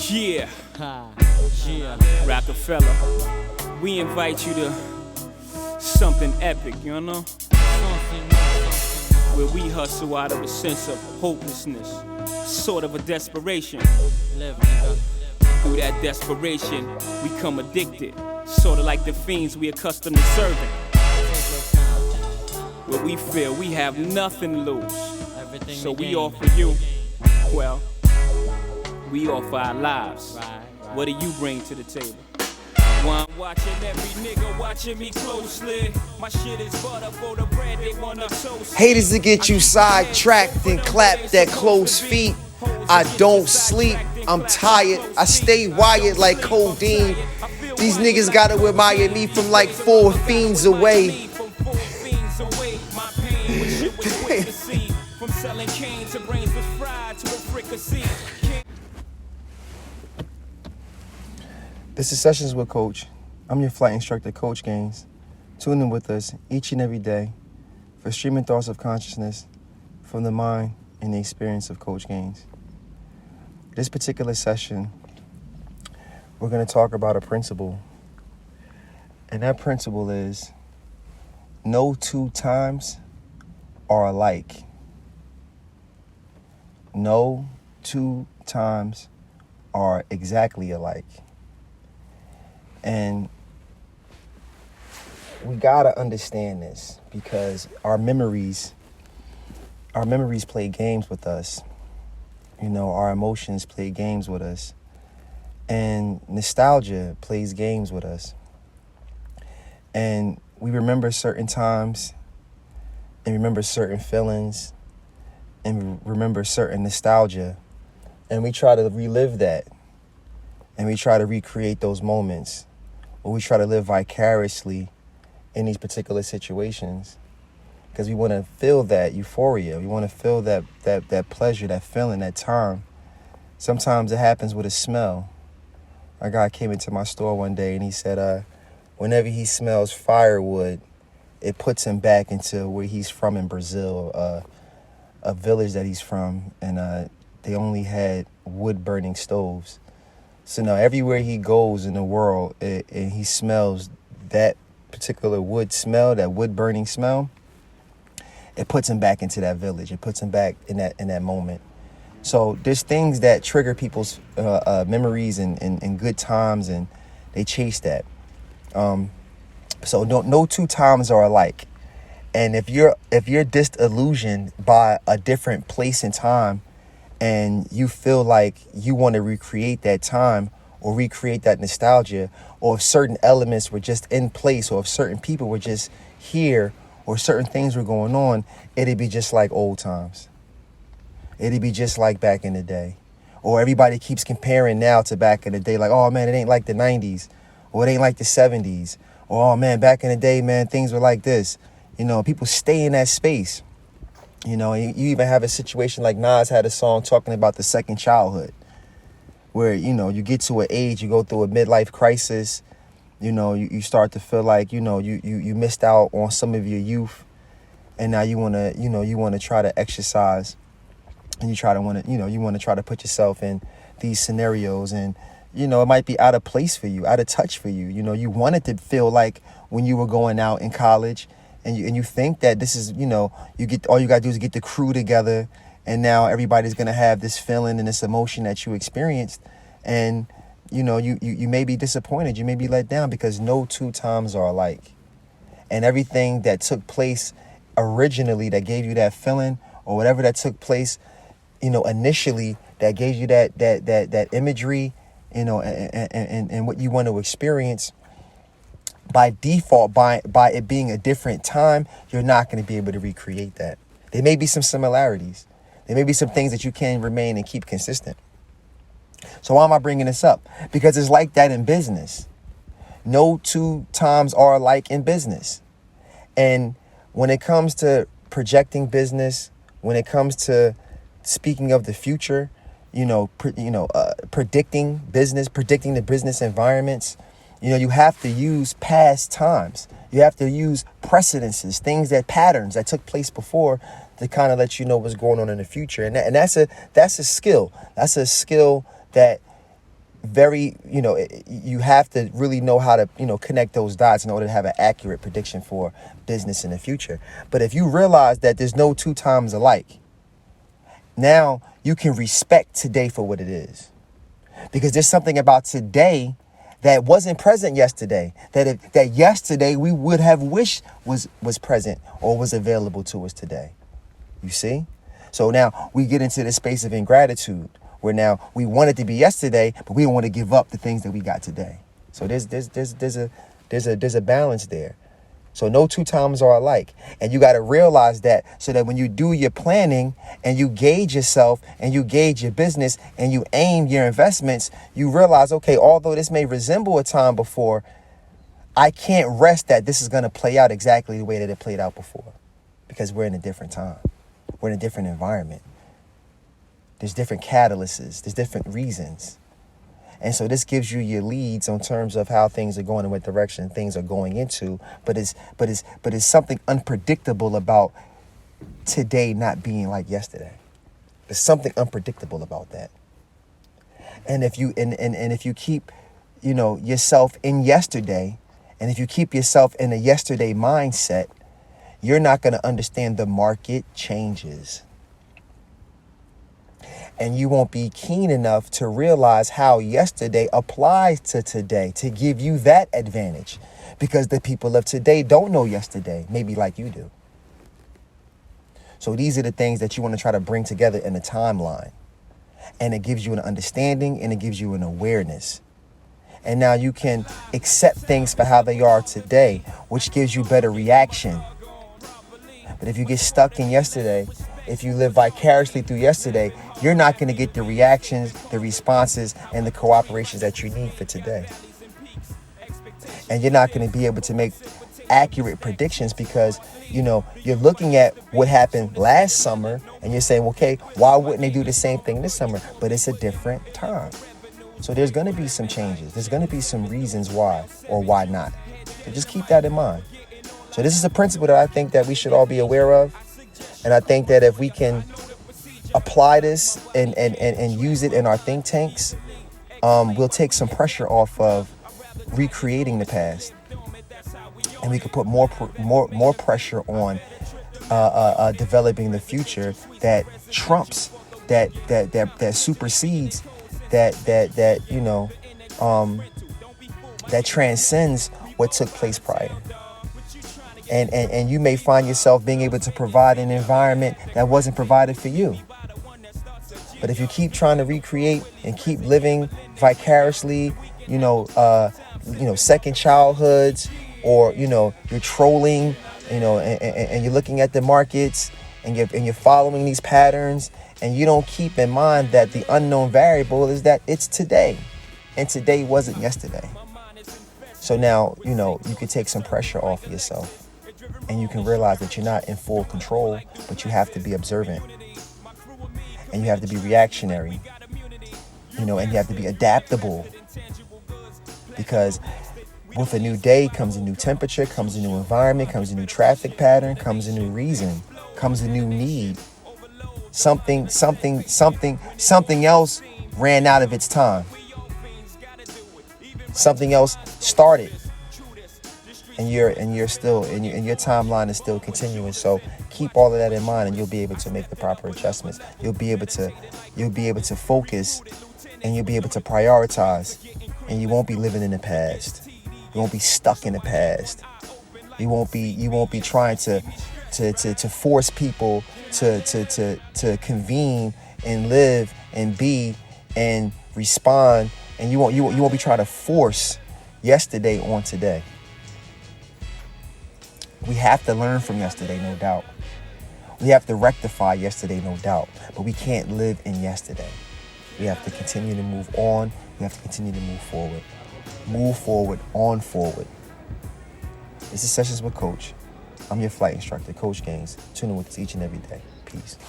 Yeah, Yeah. Rockefeller, we invite you to something epic, you know? Where we hustle out of a sense of hopelessness, sort of a desperation. Live, nigga. Through that desperation, we come addicted, sort of like the fiends we accustomed to serving. Take your time. Where we feel we have nothing to lose. Everything So we we gain. offer you, well, we offer our lives. Right. What do you bring to the table? One watching every nigga watching me closely. My shit is butter for the bread they wanna toast. Haters to get you sidetracked and clap that close feet. I don't sleep, I'm tired, I stay wired like codeine. These niggas gotta admire me from like 4 fiends away. From selling cane to brains was fried to a fricassee. This is Sessions with Coach. I'm your flight instructor, Coach Gaines. Tune in with us each and every day for streaming thoughts of consciousness from the mind and the experience of Coach Gaines. This particular session, we're going to talk about a principle. And that principle is no 2 times are alike. No 2 times are exactly alike. And we gotta understand this because our memories play games with us. You know, our emotions play games with us. And nostalgia plays games with us. And we remember certain times and remember certain feelings and remember certain nostalgia. And we try to relive that. And we try to recreate those moments. Or we try to live vicariously in these particular situations because we want to feel that euphoria. We want to feel that pleasure, that feeling, that time. Sometimes it happens with a smell. A guy came into my store one day and he said, whenever he smells firewood, it puts him back into where he's from in Brazil, a village that he's from, and they only had wood-burning stoves. So now everywhere he goes in the world and he smells that particular wood smell, that wood burning smell, it puts him back into that village. It puts him back in that moment. So there's things that trigger people's memories and good times, and they chase that. So no 2 times are alike. And if you're disillusioned by a different place and time, and you feel like you want to recreate that time or recreate that nostalgia, or if certain elements were just in place, or if certain people were just here, or certain things were going on, it'd be just like old times. It'd be just like back in the day. Or everybody keeps comparing now to back in the day, like, oh man, it ain't like the 90s, or it ain't like the 70s, or oh man, back in the day, man, things were like this. You know, people stay in that space. You know, you even have a situation like Nas had a song talking about the second childhood, where, you know, you get to an age, you go through a midlife crisis, you know, you start to feel like, you know, you missed out on some of your youth, and now you want to try to exercise, and you want to try to put yourself in these scenarios, and, you know, it might be out of place for you, out of touch for you. You know, you wanted to feel like when you were going out in college. And you think that this is, you know, all you gotta do is get the crew together, and now everybody's gonna have this feeling and this emotion that you experienced, and you know you may be disappointed, you may be let down because no 2 times are alike, and everything that took place originally that gave you that feeling, or whatever that took place, you know, initially that gave you that imagery, you know, and what you want to experience. By default, by it being a different time, you're not going to be able to recreate that. There may be some similarities. There may be some things that you can remain and keep consistent. So why am I bringing this up? Because it's like that in business. No 2 times are alike in business. And when it comes to projecting business, when it comes to speaking of the future, predicting business, predicting the business environments, you know, you have to use past times. You have to use precedences, patterns that took place before to kind of let you know what's going on in the future. And that's a skill. That's a skill that very, you have to really know how to, connect those dots in order to have an accurate prediction for business in the future. But if you realize that there's no two times alike, now you can respect today for what it is. Because there's something about today that wasn't present yesterday, that yesterday we would have wished was present or was available to us today. You see? So now we get into the space of ingratitude, where now we want it to be yesterday, but we don't want to give up the things that we got today. So there's a balance there. So no two times are alike. And you got to realize that, so that when you do your planning and you gauge yourself and you gauge your business and you aim your investments, you realize, okay, although this may resemble a time before, I can't rest that this is going to play out exactly the way that it played out before, because we're in a different time. We're in a different environment. There's different catalysts. There's different reasons. And so this gives you your leads on terms of how things are going and what direction things are going into. But it's something unpredictable about today not being like yesterday. There's something unpredictable about that. And if you and if you keep, yourself in yesterday, and if you keep yourself in a yesterday mindset, you're not going to understand the market changes. And you won't be keen enough to realize how yesterday applies to today to give you that advantage, because the people of today don't know yesterday, maybe like you do. So these are the things that you want to try to bring together in a timeline. And it gives you an understanding and it gives you an awareness. And now you can accept things for how they are today, which gives you better reaction. But if you get stuck in yesterday, if you live vicariously through yesterday, you're not going to get the reactions, the responses, and the cooperations that you need for today. And you're not going to be able to make accurate predictions because, you're looking at what happened last summer and you're saying, okay, why wouldn't they do the same thing this summer? But it's a different time. So there's going to be some changes. There's going to be some reasons why or why not. So just keep that in mind. So this is a principle that I think that we should all be aware of. And I think that if we can apply this and use it in our think tanks, we'll take some pressure off of recreating the past. And we can put more pressure on developing the future that trumps, that supersedes, that transcends what took place prior. And you may find yourself being able to provide an environment that wasn't provided for you. But if you keep trying to recreate and keep living vicariously, second childhoods, or, you're trolling, and you're looking at the markets and you're following these patterns, and you don't keep in mind that the unknown variable is that it's today, and today wasn't yesterday. So now, you can take some pressure off of yourself. And you can realize that you're not in full control, but you have to be observant. And you have to be reactionary. And you have to be adaptable. Because with a new day comes a new temperature, comes a new environment, comes a new traffic pattern, comes a new reason, comes a new need. Something else ran out of its time. Something else started. And your timeline is still continuing. So keep all of that in mind, and you'll be able to make the proper adjustments. You'll be able to focus, and you'll be able to prioritize, and you won't be living in the past. You won't be stuck in the past. You won't be trying to force people to convene and live and be and respond, and you won't be trying to force yesterday on today. We have to learn from yesterday, no doubt. We have to rectify yesterday, no doubt. But we can't live in yesterday. We have to continue to move on. We have to continue to move forward. Move forward, on forward. This is Sessions with Coach. I'm your flight instructor, Coach Gaines. Tune in with us each and every day. Peace.